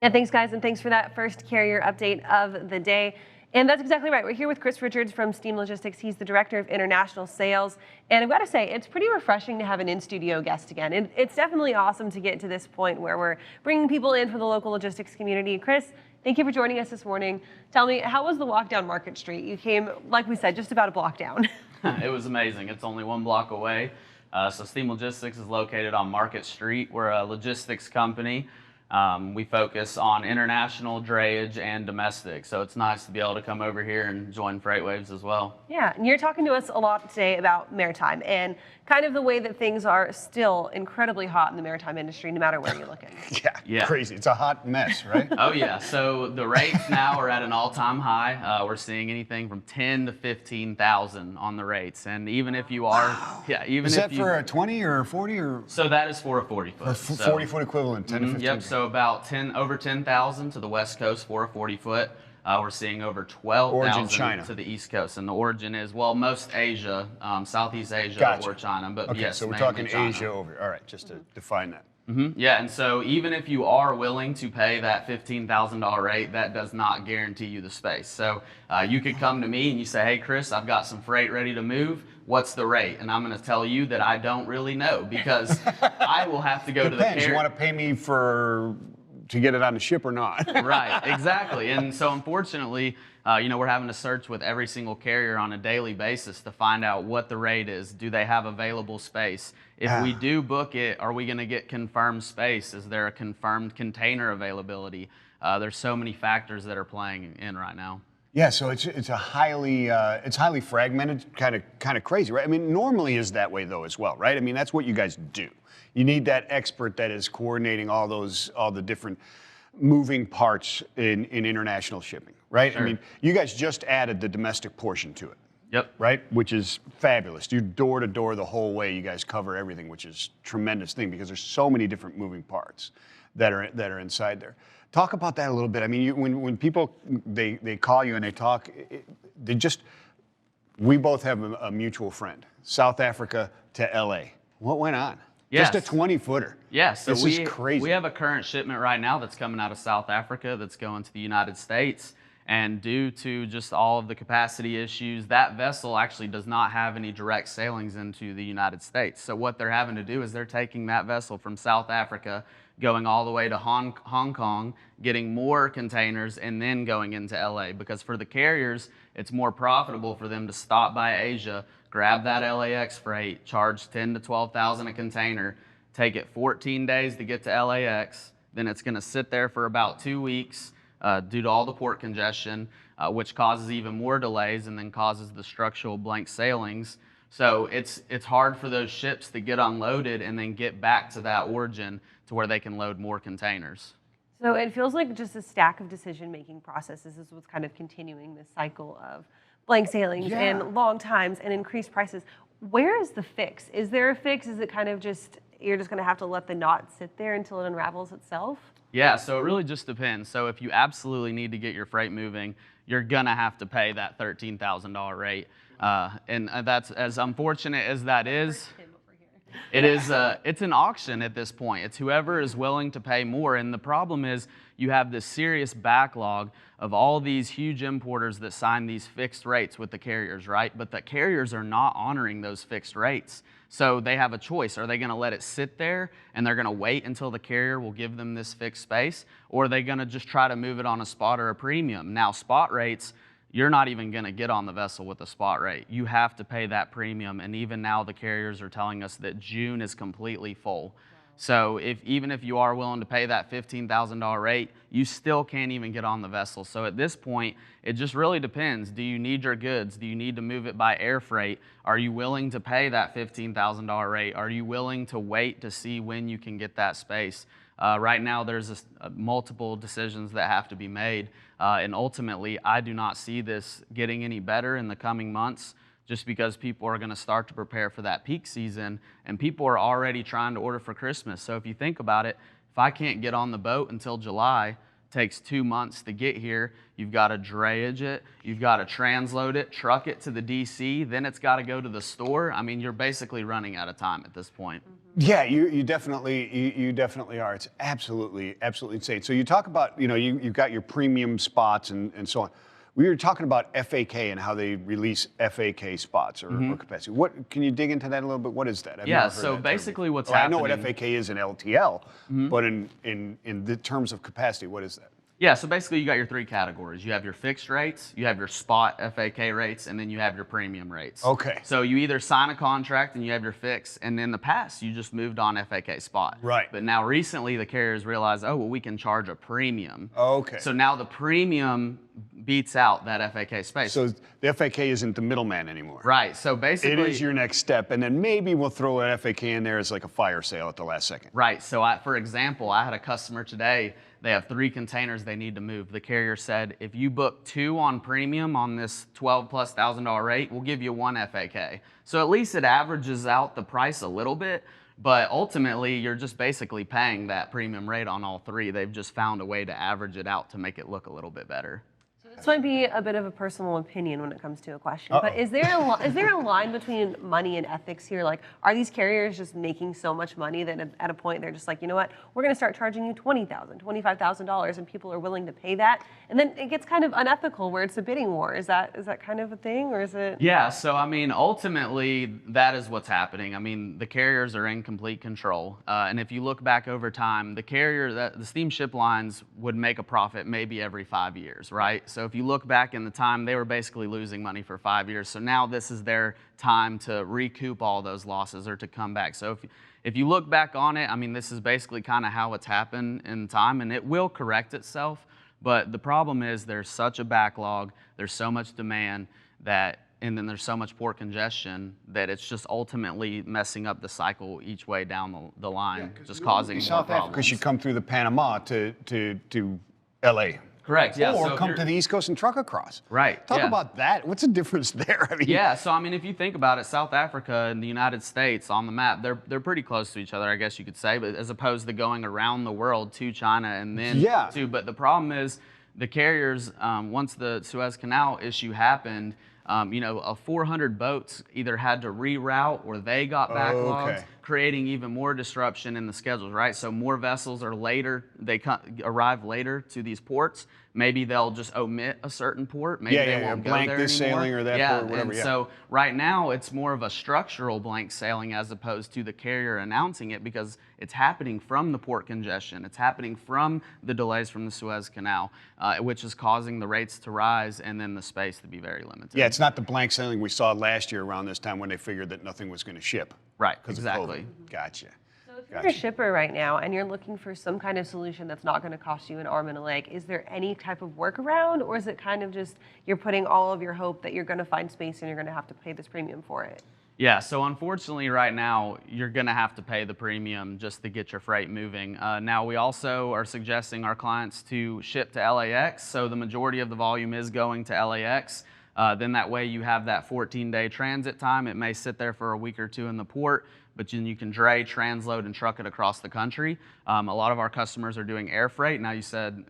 Yeah, thanks, guys, and thanks for that first carrier update of the day. And that's exactly right. We're here with Chris Richards from Steam Logistics. He's the Director of International Sales. And I've got to say, it's pretty refreshing to have an in-studio guest again. It's definitely awesome to get to this point where we're bringing people in from the local logistics community. Chris, thank you for joining us this morning. Tell me, how was the walk down Market Street? You came, like we said, just about a block down. It was amazing. It's only 1 block away. So Steam Logistics is located on Market Street. We're a logistics company. We focus on international, drayage, and domestic. So it's nice to be able to come over here and join FreightWaves as well. Yeah, and you're talking to us a lot today about maritime and kind of the way that things are still incredibly hot in the maritime industry, no matter where you're looking. Yeah, crazy. It's a hot mess, right? Oh yeah. So the rates now are at an all-time high. We're seeing anything from 10 to 15,000 on the rates, and even if you are, is that for a 20 or a 40 or? So that is for a 40 foot. A 40 foot equivalent, 10 to 15. Yep. So about over 10,000 to the west coast for a 40 foot. We're seeing over 12,000 to the east coast, and the origin is, well, most Asia, Southeast Asia or China, but okay, yes, so we're talking China. Asia over. All right, just to define that. Yeah, and so even if you are willing to pay that $15,000 rate, that does not guarantee you the space. So you could come to me and you say, hey, Chris, I've got some freight ready to move. What's the rate? And I'm going to tell you that I don't really know, because I will have to go to the carrier. You want to pay me to get it on the ship or not? Right, exactly. And so unfortunately, we're having to search with every single carrier on a daily basis to find out what the rate is. Do they have available space? If we do book it, are we going to get confirmed space? Is there a confirmed container availability? There's so many factors that are playing in right now. Yeah, so it's highly fragmented, kind of crazy, right? I mean, normally is that way though as well, right? I mean, that's what you guys do. You need that expert that is coordinating all the different moving parts in international shipping, right? Sure. I mean, you guys just added the domestic portion to it. Yep. Right? Which is fabulous. You door to door the whole way. You guys cover everything, which is a tremendous thing because there's so many different moving parts that are inside there. Talk about that a little bit. I mean, when people they call you and they talk, we both have a mutual friend, South Africa to LA. What went on? Yes. Just a 20-footer. Yes. So this is crazy. We have a current shipment right now that's coming out of South Africa that's going to the United States. And due to just all of the capacity issues, that vessel actually does not have any direct sailings into the United States. So what they're having to do is they're taking that vessel from South Africa, going all the way to Hong Kong, getting more containers, and then going into LA. Because for the carriers, it's more profitable for them to stop by Asia, grab that LAX freight, charge 10 to 12,000 a container, take it 14 days to get to LAX, then it's going to sit there for about 2 weeks due to all the port congestion, which causes even more delays and then causes the structural blank sailings. So it's hard for those ships to get unloaded and then get back to that origin to where they can load more containers. So it feels like just a stack of decision-making processes is what's kind of continuing this cycle of blank sailings and long times and increased prices. Where is the fix? Is there a fix? Is it kind of just, you're just going to have to let the knot sit there until it unravels itself? Yeah, so it really just depends. So if you absolutely need to get your freight moving, you're going to have to pay that $13,000 rate. And that's, as unfortunate as that is, it's an auction at this point. It's whoever is willing to pay more. And the problem is you have this serious backlog of all these huge importers that sign these fixed rates with the carriers, right? But the carriers are not honoring those fixed rates. So they have a choice. Are they going to let it sit there and they're going to wait until the carrier will give them this fixed space? Or are they going to just try to move it on a spot or a premium? Now, spot rates, you're not even going to get on the vessel with a spot rate. You have to pay that premium, and even now the carriers are telling us that June is completely full. Wow. So even if you are willing to pay that $15,000 rate, you still can't even get on the vessel. So at this point, it just really depends. Do you need your goods? Do you need to move it by air freight? Are you willing to pay that $15,000 rate? Are you willing to wait to see when you can get that space? Right now, there's multiple decisions that have to be made. And ultimately, I do not see this getting any better in the coming months, just because people are going to start to prepare for that peak season, and people are already trying to order for Christmas. So if you think about it, if I can't get on the boat until July, it takes 2 months to get here. You've got to drayage it, you've got to transload it, truck it to the DC, then it's got to go to the store. I mean, you're basically running out of time at this point. Mm-hmm. Yeah, you definitely you definitely are. It's absolutely insane. So you talk about you've got your premium spots and so on. We were talking about FAK and how they release FAK spots or capacity. What can you dig into that a little bit? What is that? I've Yeah. never heard So that term basically, before. what's I happening? know what FAK is in LTL, but in the terms of capacity, what is that? Yeah, so basically you got your three categories. You have your fixed rates, you have your spot FAK rates, and then you have your premium rates. Okay. So you either sign a contract and you have your fixed, and in the past you just moved on FAK spot. Right. But now recently the carriers realized, oh, well, we can charge a premium. Okay. So now the premium beats out that FAK space. So the FAK isn't the middleman anymore. Right, so basically. It is your next step, and then maybe we'll throw an FAK in there as like a fire sale at the last second. Right, so for example, I had a customer today. They have 3 containers they need to move. The carrier said, if you book 2 on premium on this $12,000+ rate, we'll give you 1 FAK. So at least it averages out the price a little bit, but ultimately you're just basically paying that premium rate on all 3. They've just found a way to average it out to make it look a little bit better. This might be a bit of a personal opinion when it comes to a question, but is there a line between money and ethics here? Like, are these carriers just making so much money that at a point they're just like, you know what, we're going to start charging you $20,000, $25,000, and people are willing to pay that, and then it gets kind of unethical where it's a bidding war? Is that kind of a thing, or is it? Yeah, so I mean, ultimately that is what's happening. I mean, the carriers are in complete control, and if you look back over time, the steamship lines would make a profit maybe every 5 years, right? So if you look back in the time, they were basically losing money for 5 years. So now this is their time to recoup all those losses or to come back. So if you look back on it, I mean, this is basically kind of how it's happened in time, and it will correct itself. But the problem is there's such a backlog, there's so much demand and then there's so much port congestion that it's just ultimately messing up the cycle each way down the line, just causing more South problems. Africa should come through the Panama to LA. Correct, yeah. Or So come to the East Coast and truck across. Right, Talk yeah. about that. What's the difference there? I mean, Yeah, so I mean, if you think about it, South Africa and the United States on the map, they're pretty close to each other, I guess you could say, but as opposed to going around the world to China and then to. But the problem is the carriers, once the Suez Canal issue happened, 400 boats either had to reroute or they got backlogged, creating even more disruption in the schedules, right? So more vessels are later, they arrive later to these ports. Maybe they'll just omit a certain port. Maybe they won't go blank there this anymore. sailing or that port or whatever. And so right now it's more of a structural blank sailing as opposed to the carrier announcing it, because it's happening from the port congestion. It's happening from the delays from the Suez Canal, which is causing the rates to rise and then the space to be very limited. Yeah, it's not the blank sailing we saw last year around this time when they figured that nothing was going to ship. Right, Because exactly. of COVID. Gotcha. So if you're a shipper right now and you're looking for some kind of solution that's not going to cost you an arm and a leg, is there any type of workaround, or is it kind of just you're putting all of your hope that you're going to find space and you're going to have to pay this premium for it? Yeah, so unfortunately right now, you're going to have to pay the premium just to get your freight moving. Now, we also are suggesting our clients to ship to LAX, so the majority of the volume is going to LAX. Then that way you have that 14-day transit time. It may sit there for a week or two in the port, but then you can dray, transload, and truck it across the country. A lot of our customers are doing air freight. Now, you said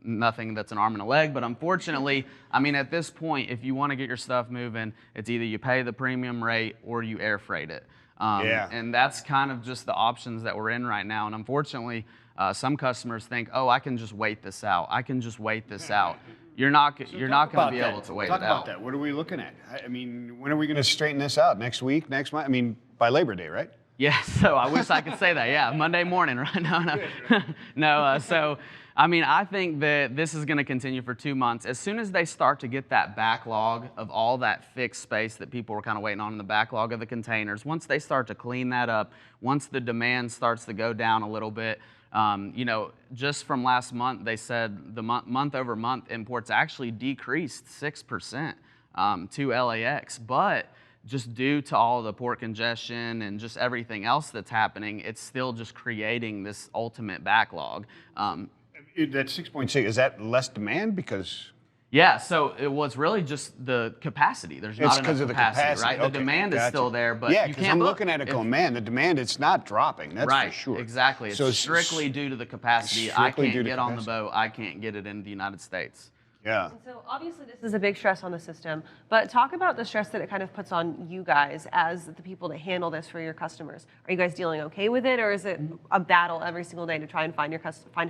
nothing that's an arm and a leg, but unfortunately, I mean, at this point, if you want to get your stuff moving, it's either you pay the premium rate or you air freight it. And that's kind of just the options that we're in right now. And unfortunately, some customers think, oh, I can just wait this out. I can just wait this out. You're not going to be able to wait it out. Talk about that. What are we looking at? I mean, when are we going to straighten this out? Next week? Next month? I mean, by Labor Day, right? Yeah, so I wish I could say that. Yeah, Monday morning, right? No. So, I mean, I think that this is going to continue for 2 months. As soon as they start to get that backlog of all that fixed space that people were kind of waiting on in the backlog of the containers, once they start to clean that up, once the demand starts to go down a little bit, just from last month, they said the month over month imports actually decreased 6% to LAX, but just due to all the port congestion and just everything else that's happening, it's still just creating this ultimate backlog. That 6.6, is that less demand? Because yeah, so it was really just the capacity. There's not enough capacity, right? Okay, the demand is still there, but yeah, you because can't I'm looking at it going, man, the demand, it's not dropping. That's right, for sure. Exactly. It's strictly due to the capacity. I can't get on the boat. I can't get it in the United States. Yeah. And so obviously this is a big stress on the system, but talk about the stress that it kind of puts on you guys as the people that handle this for your customers. Are you guys dealing okay with it, or is it a battle every single day to try and find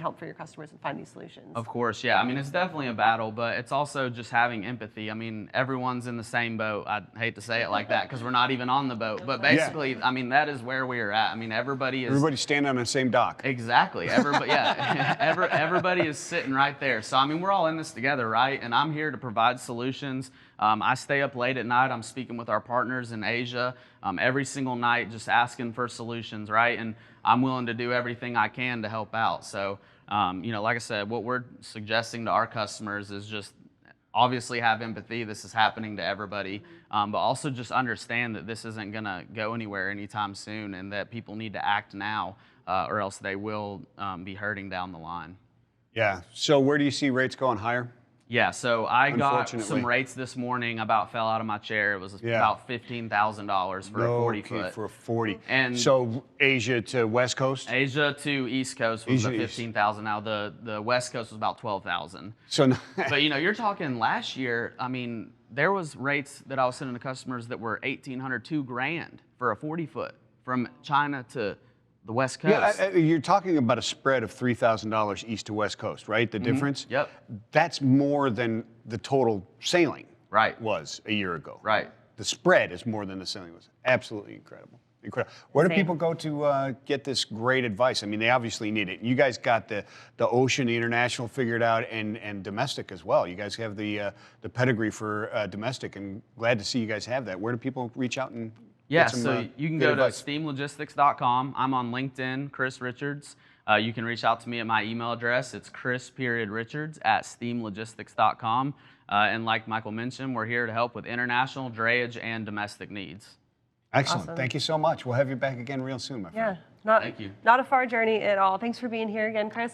help for your customers and find these solutions? Of course, yeah. I mean, it's definitely a battle, but it's also just having empathy. I mean, everyone's in the same boat. I hate to say it like that because we're not even on the boat, but basically, I mean, that is where we are at. I mean, everybody's standing on the same dock. Exactly. Everybody, yeah. Everybody is sitting right there. So, I mean, we're all in this together, right? And I'm here to provide solutions. I stay up late at night. I'm speaking with our partners in Asia every single night, just asking for solutions, right? And I'm willing to do everything I can to help out. So, you know, like I said, what we're suggesting to our customers is just obviously have empathy. This is happening to everybody, but also just understand that this isn't going to go anywhere anytime soon, and that people need to act now, or else they will be hurting down the line. Yeah. So where do you see rates going higher? Yeah, so I got some rates this morning. About fell out of my chair. It was about $15,000 for a 40-foot. For a 40. And so Asia to West Coast? Asia to East Coast was the 15,000. Now the West Coast was about 12,000. So, but you know, you're talking last year. I mean, there was rates that I was sending to customers that were $1,800, $2,000 for a 40-foot from China to the West Coast. Yeah, you're talking about a spread of $3,000 east to West Coast, right? The difference? Yep. That's more than the total sailing was a year ago. Right. The spread is more than the sailing was. Absolutely incredible. Incredible. Where do people go to get this great advice? I mean, they obviously need it. You guys got the ocean, the international figured out, and domestic as well. You guys have the pedigree for domestic, and glad to see you guys have that. Where do people reach out and Yeah, get some, so you can go advice? to steamlogistics.com. I'm on LinkedIn, Chris Richards. You can reach out to me at my email address. It's chris.richards@steamlogistics.com. And like Michael mentioned, we're here to help with international, drayage, and domestic needs. Excellent. Awesome. Thank you so much. We'll have you back again real soon, my friend. Yeah, Thank you. Not a far journey at all. Thanks for being here again, Chris.